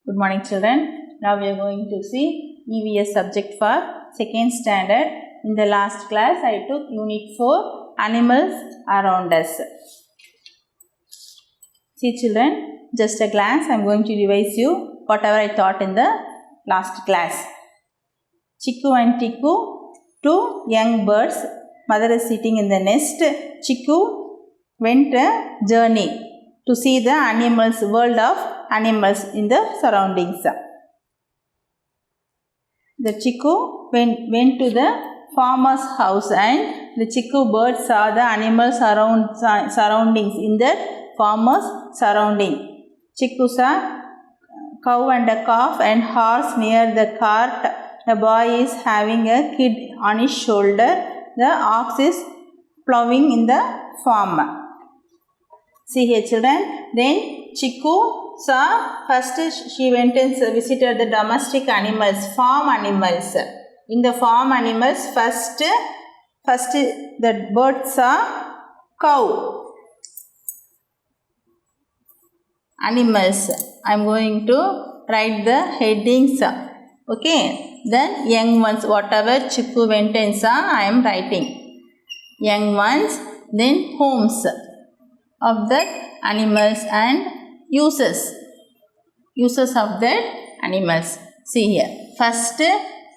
Good morning children. Now we are going to see EVS subject for 2nd standard. In the last class I took unit 4 animals around us. See children, just a glance I am going to revise you whatever I taught in the last class. Chikku and Tikku, two young birds. Mother is sitting in the nest. Chikku went a journey to see the animals, world of animals in the surroundings. The Chikku went to the farmer's house and the Chikku bird saw the animals surroundings in the farmer's surrounding. Chikku saw cow and a calf and horse near the cart. The boy is having a kid on his shoulder. The ox is plowing in the farm. See here children, then Chikku saw, first she went and visited the domestic animals, farm animals. In the farm animals, first the bird saw cow. Animals, I am going to write the headings. Okay, then young ones, whatever Chikku went and saw, I am writing. Young ones, then homes of the animals and uses of the animals. See here, first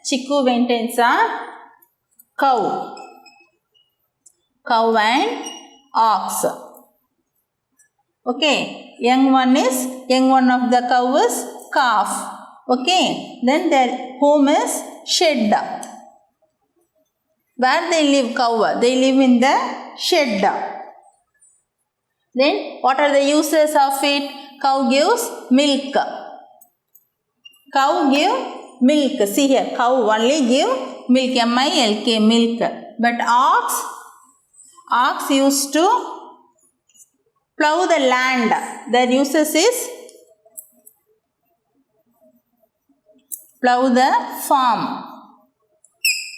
Chikku went and saw cow and ox. Okay, young one of the cow is calf. Okay, then their home is shed. Where they live, cow, they live in the shed. Then what are the uses of it? Cow gives milk. Cow give milk. See here, cow only give milk, M-I-L-K, milk. But ox used to plow the land. Their uses is plow the farm.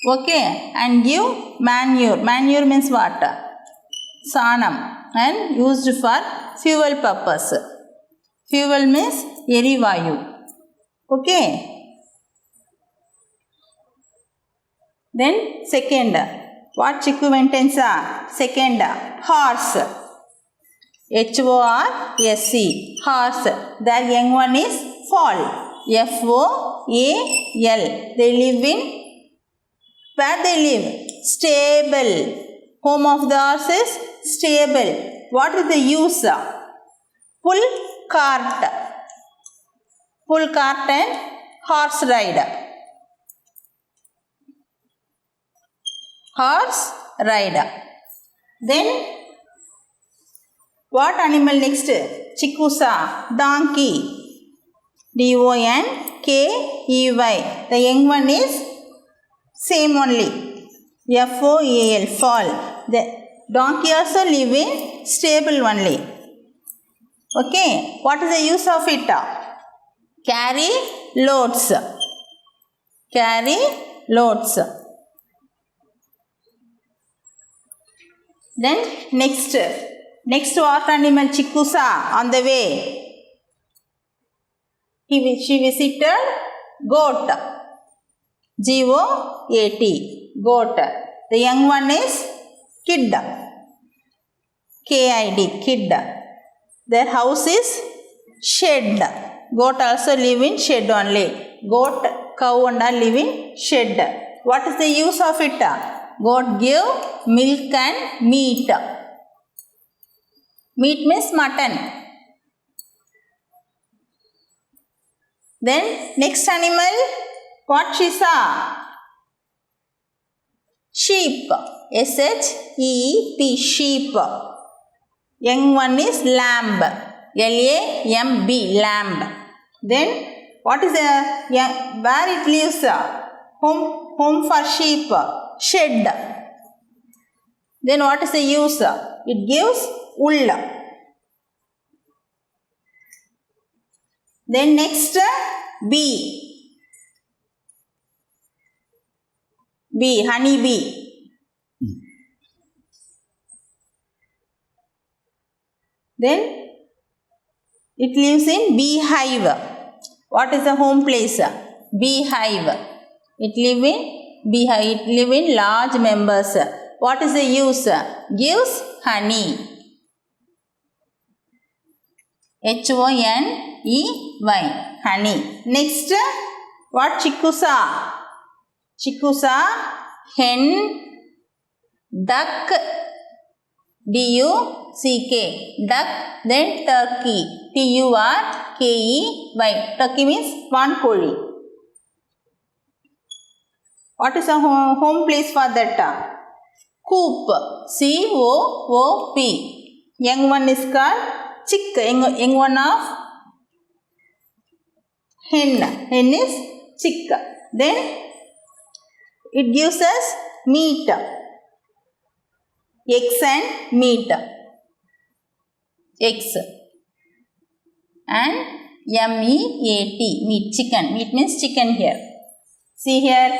Okay, and give manure. Manure means what? Sanam. And used for fuel purpose. Fuel means erivayu. Okay. Then second, what Chikku went and saw? Second, horse. H-O-R-S-E, horse. Their young one is foal. F-O-A-L. They live in, where they live? Stable. Home of the horse is stable. What is the use? Pull cart. Pull cart and horse ride. Horse ride. Then what animal next? Chikku saw donkey. D-O-N-K-E-Y. The young one is same only. F-O-A-L, fall. The donkey also live in stable only. Okay. What is the use of it? Carry loads. Carry loads. Then next what animal Chikku saw on the way? She visited goat. G-O-A-T. Goat. The young one is kid. K-I-D. Kid. Their house is shed. Goat also live in shed only. Goat, cow and all live in shed. What is the use of it? Goat give milk and meat. Meat means mutton. Then next animal, what she saw? Sheep. S-H-E-E-P. Sheep. Young one is lamb. L-A-M-B. Lamb. Then what is where it lives? Home for sheep. Shed. Then what is the use? It gives wool. Then next, bee. Bee, honey bee. Then it lives in beehive. What is the home place? Beehive. It live in beehive. It live in large members. What is the use? Gives honey. Honey. Honey. Next, what Chikusa? Chikusa, hen, duck, duck, duck, then turkey, turkey. Turkey means one koli. What is the home place for that? Coop, coop. Young one is called chick, young one of hen. Hen is chick. Then it gives us meat, eggs and meat, eggs and meat, meat, chicken. Meat means chicken here. See here,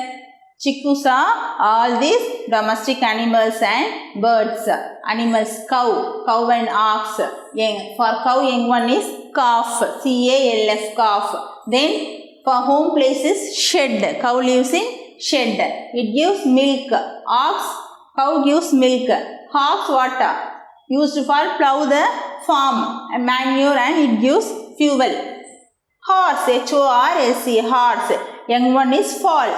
Chikusa, all these domestic animals and birds. Animals, cow and ox. For cow, young one is calf, calf, calf. Then for home place is shed. Cow lives in shed. It gives milk. Cow gives milk. Ox, water used for plow the farm and manure, and it gives fuel. Horse, horse. Young one is foal,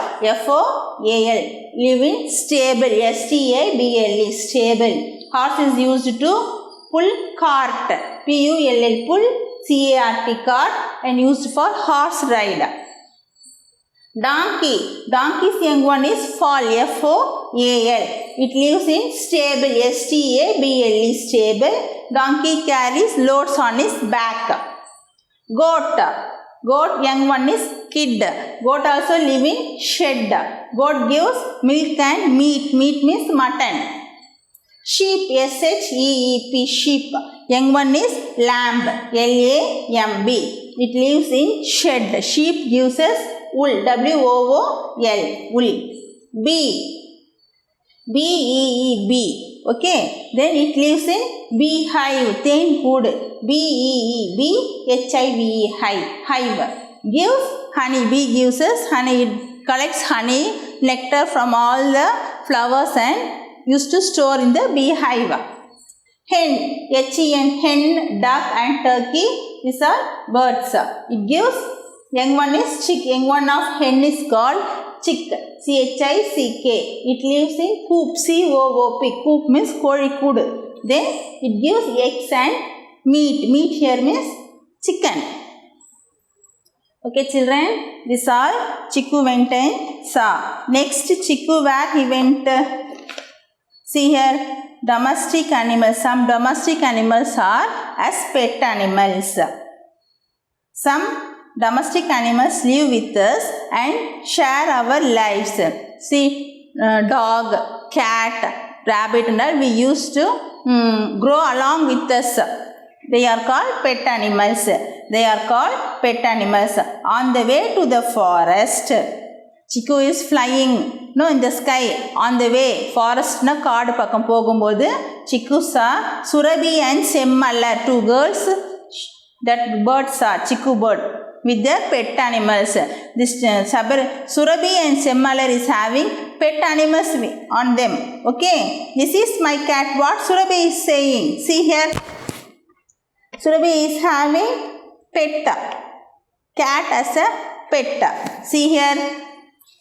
foal. Live in stable, stable, stable. Horse is used to pull cart, pull, pull, cart, and used for horse ride. Donkey's young one is foal, foal. It lives in stable, stable, stable. Donkey carries loads on his back. Goat young one is kid. Goat also live in shed. Goat gives milk and meat. Meat means mutton. Sheep, sheep, sheep. Young one is lamb, lamb. It lives in shed. Sheep gives us wool, wool, wool. Bee. Okay, then it lives in beehive, then hood, hive. Gives honey. Bee gives us honey. It collects honey, nectar from all the flowers and used to store in the beehive. Hen, hen, duck and turkey. These are birds. It gives, young one is chick. Young one of hen is called chick, chick. It lives in coop, coop. Coop means kolikud. Then it gives eggs and meat. Meat here means chicken. Okay children, this all Chiku went and saw. Next, Chiku, where he went? See here, domestic animals. Some domestic animals are as pet animals. Some domestic animals live with us and share our lives. See, dog, cat, rabbit and all we used to grow along with us. They are called pet animals. On the way to the forest, Chiku is flying, in the sky. On the way, forest na kaadu pakkam pogumbodhu, Chiku saw Surabhi and Semmalar, two girls. That birds saw, Chiku bird, with their pet animals. This Surabhi and Semmalar is having pet animals on them. Okay, this is my cat. What Surabhi is saying? See here, Surabhi is having cat as a pet. See here,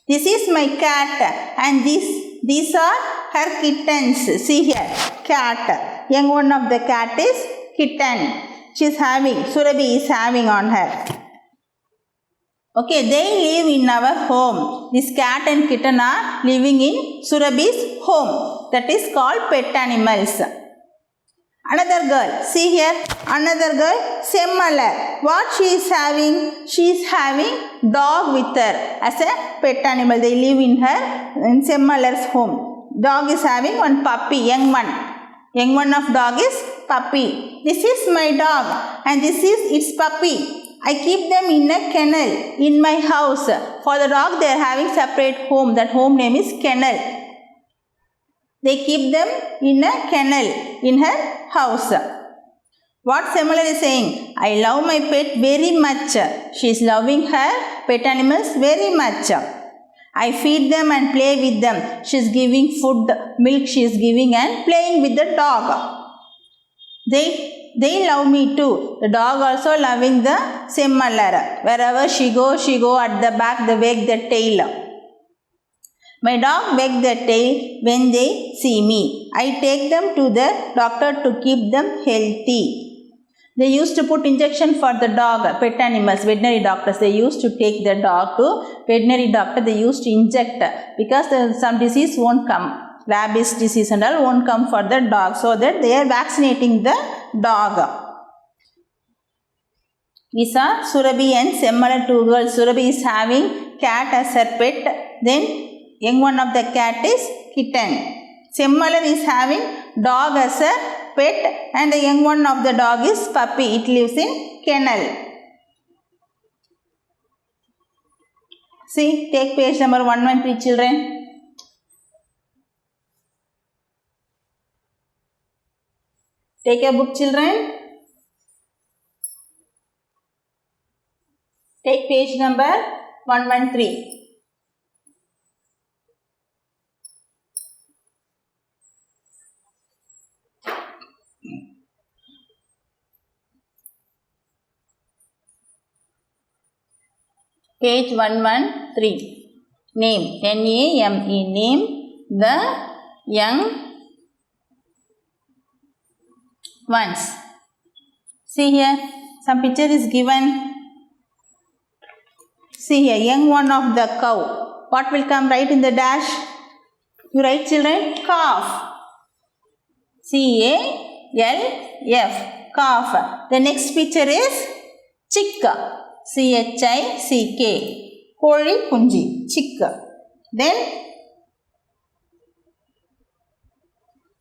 this is my cat and these are her kittens. See here, cat. Young one of the cat is kitten. Surabhi is having on her. Okay, they live in our home. This cat and kitten are living in Surabhi's home. That is called pet animals. Another girl, see here, another girl, Semmalar. What she is having? She is having dog with her as a pet animal. They live in Semmalar's home. Dog is having one puppy, young one. Young one of dog is puppy. This is my dog and this is its puppy. I keep them in a kennel in my house. For the dog, they are having separate home. That home name is kennel. They keep them in a kennel in her house. What Semala is saying? I love my pet very much. She is loving her pet animals very much. I feed them and play with them. She is giving food, milk she is giving and playing with the dog. They love me too. The dog also loving the Semmalar. Wherever she go at the back, they wag the tail. My dog wag the tail when they see me. I take them to the doctor to keep them healthy. They used to put injection for the dog, pet animals, veterinary doctors. They used to take the dog to veterinary doctor. They used to inject because some disease won't come. Rabies disease and all won't come for the dog. So that they are vaccinating the dog. We saw Surabhi and Semmala, two girls. Surabhi is having cat as her pet. Then young one of the cat is kitten. Semmala is having dog as a pet and the young one of the dog is puppy. It lives in kennel. See, take page number 113 children. Take a book children. Take page number 113. Page 113. Name. N-A-M-E. Name the young ones. See here, some picture is given. See here, young one of the cow. What will come right in the dash? You write children, calf. C-A-L-F. Calf. The next picture is chick. C-H-I-C-K. Koli punji. Chick.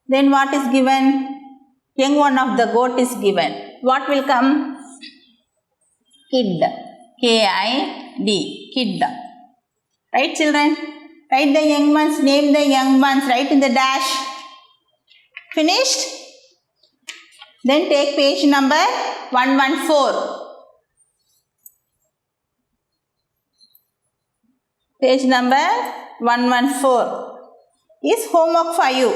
Then what is given? Young one of the goat is given. What will come? Kid. K-I-D. Kid. Right children? Write the young ones. Name the young ones. Write in the dash. Finished? Then take page number 114. Page number 114 is homework for you.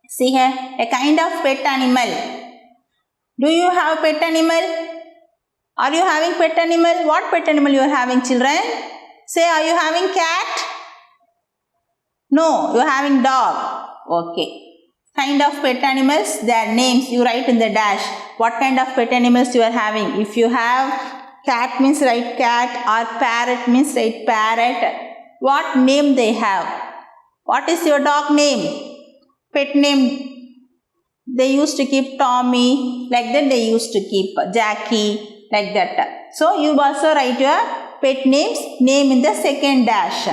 See here, a kind of pet animal. Do you have pet animal? Are you having pet animal? What pet animal you are having children? Say, are you having cat? No, you are having dog. Okay. Kind of pet animals, their names you write in the dash. What kind of pet animals you are having? If you have cat means write cat or parrot means write parrot. What name they have? What is your dog name? Pet name. They used to keep Tommy, like that they used to keep Jackie, like that. So you also write your pet names, name in the second dash.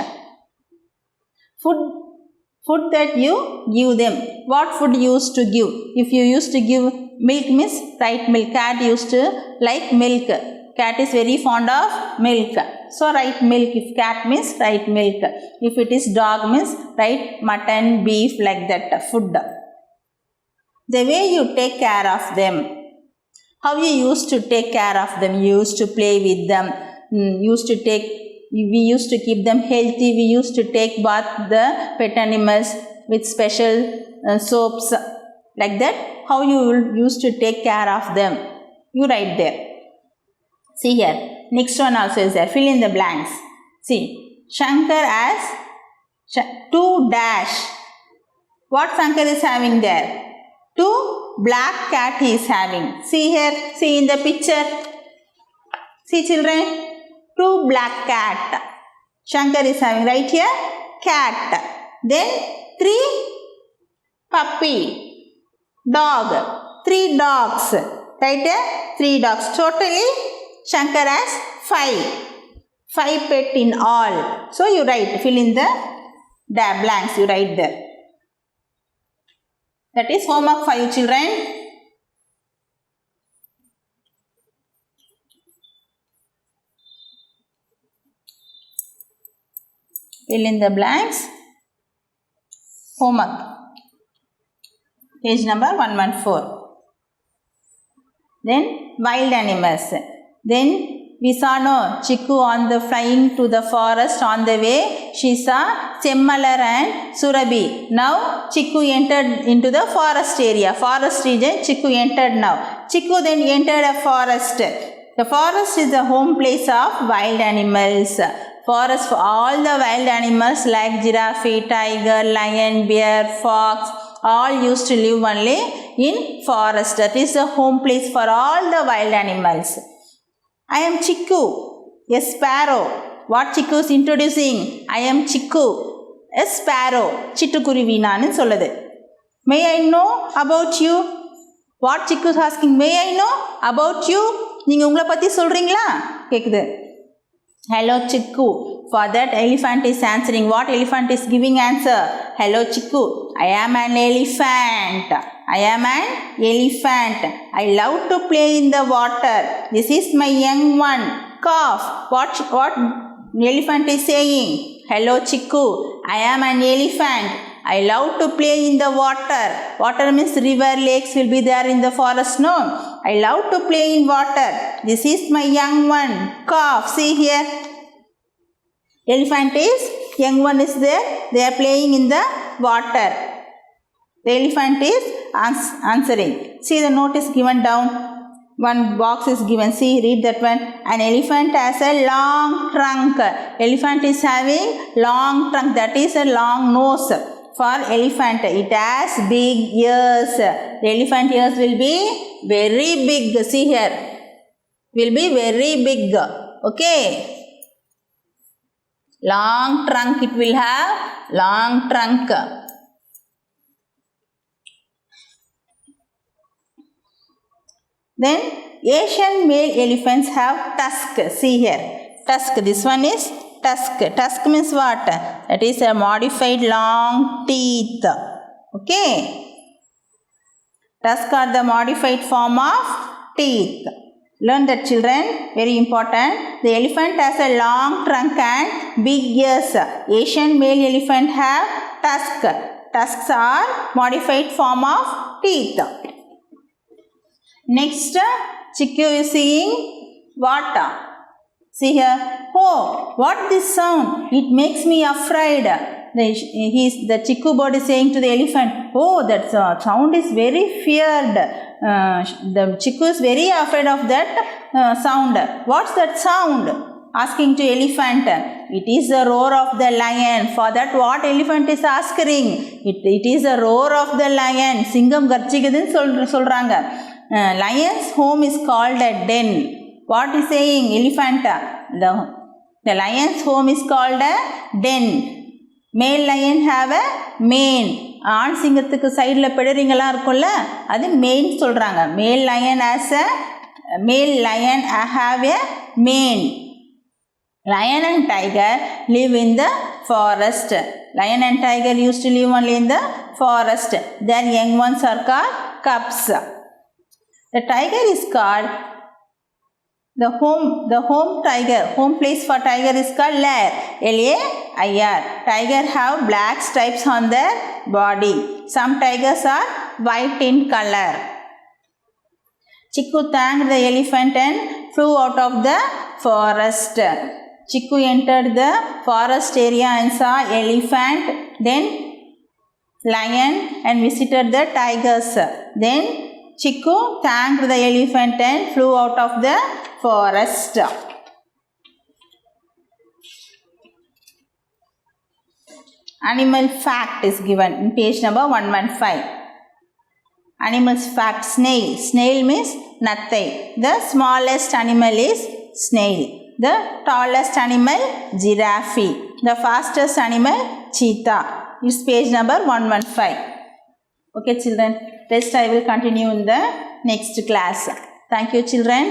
Food that you give them. What food you used to give? If you used to give milk means write milk. Cat used to like milk. Cat is very fond of milk. So write milk. If cat means write milk. If it is dog means write mutton, beef, like that. Food. The way you take care of them. How you used to take care of them. You used to play with them. We used to keep them healthy. We used to take bath the pet animals with special soaps. Like that. How you used to take care of them. You write there. See here, next one also is there. Fill in the blanks. See, Shankar as 2 dash. What Shankar is having there? 2 black cat he is having. See here, see in the picture. See children, 2 black cat. Shankar is having right here, cat. Then 3 puppy, dog. 3 dogs. Right here, 3 dogs. Totally, Shankar has 5. 5 pet in all. So you write, fill in the blanks, you write there. That is homework for you children. Fill in the blanks. Homework. Page number 114. Then wild animals. Then we saw Chikku on the flying to the forest. On the way she saw Semmalar and Surabhi. Now Chikku entered into the forest area. Forest region Chikku entered now. Chikku then entered a forest. The forest is the home place of wild animals. Forest for all the wild animals like giraffe, tiger, lion, bear, fox, all used to live only in forest. That is the home place for all the wild animals. I am Chikku, a sparrow. What Chikku is introducing? I am Chikku, a sparrow. Chittukuruvi nanu solludhu. May I know about you? What Chikku is asking? May I know about you? நீங்க உங்களை பத்தி சொல்றீங்களா கேக்குது. Hello Chikku. For that elephant is answering. What elephant is giving answer? Hello Chikku. I am an elephant. I am an elephant. I love to play in the water. This is my young one. Calf. What elephant is saying? Hello Chikku. I am an elephant. I love to play in the water. Water means river, lakes will be there in the forest. No. I love to play in water. This is my young one. Calf. See here. Elephant is, young one is there. They are playing in the water. The elephant is answering. See the note is given down. One box is given. See, read that one. An elephant has a long trunk. Elephant is having long trunk. That is a long nose for elephant. It has big ears. The elephant ears will be very big. See here. Will be very big. Okay. Long trunk. It will have long trunk. Then Asian male elephants have tusk. See here. Tusk. This one is tusk. Tusk means what? That is a modified long teeth. Okay. Tusk are the modified form of teeth. Learn that, children. Very important. The elephant has a long trunk and big ears. Asian male elephant have tusk. Tusks are modified form of teeth. Next, Chikku is seeing what? See here. Oh, what this sound? It makes me afraid. The Chikku bird is saying to the elephant, oh, that sound is very feared. The Chikku is very afraid of that sound. What's that sound? Asking to elephant. It is the roar of the lion. For that, what elephant is asking? It is the roar of the lion. Singam garchikudhu solranga. Lion's home is called a den. What is saying? Elephant. The lion's home is called a den. Male lion have a mane. ஆண் சிங்கத்துக்கு சைடில் பெடரிங்கெல்லாம் இருக்கும்ல அது main சொல்கிறாங்க. மேல் line have a mane. Lion and tiger live in the forest. Lion and tiger used to live only in the forest. Their young ones are called cubs. The tiger is called the home tiger. Home place for tiger is called lair. L-A-I-R. Tiger have black stripes on their body. Some tigers are white in color. Chikku thanked the elephant and flew out of the forest. Chikku entered the forest area and saw elephant, then lion, and visited the tigers. Then Chikku thanked the elephant and flew out of the forest. Animal fact is given in page number 115. Animals fact. Snail. Snail means nothing. The smallest animal is snail. The tallest animal giraffe. The fastest animal cheetah. It's page number 115. Okay children. Rest I will continue in the next class. Thank you children.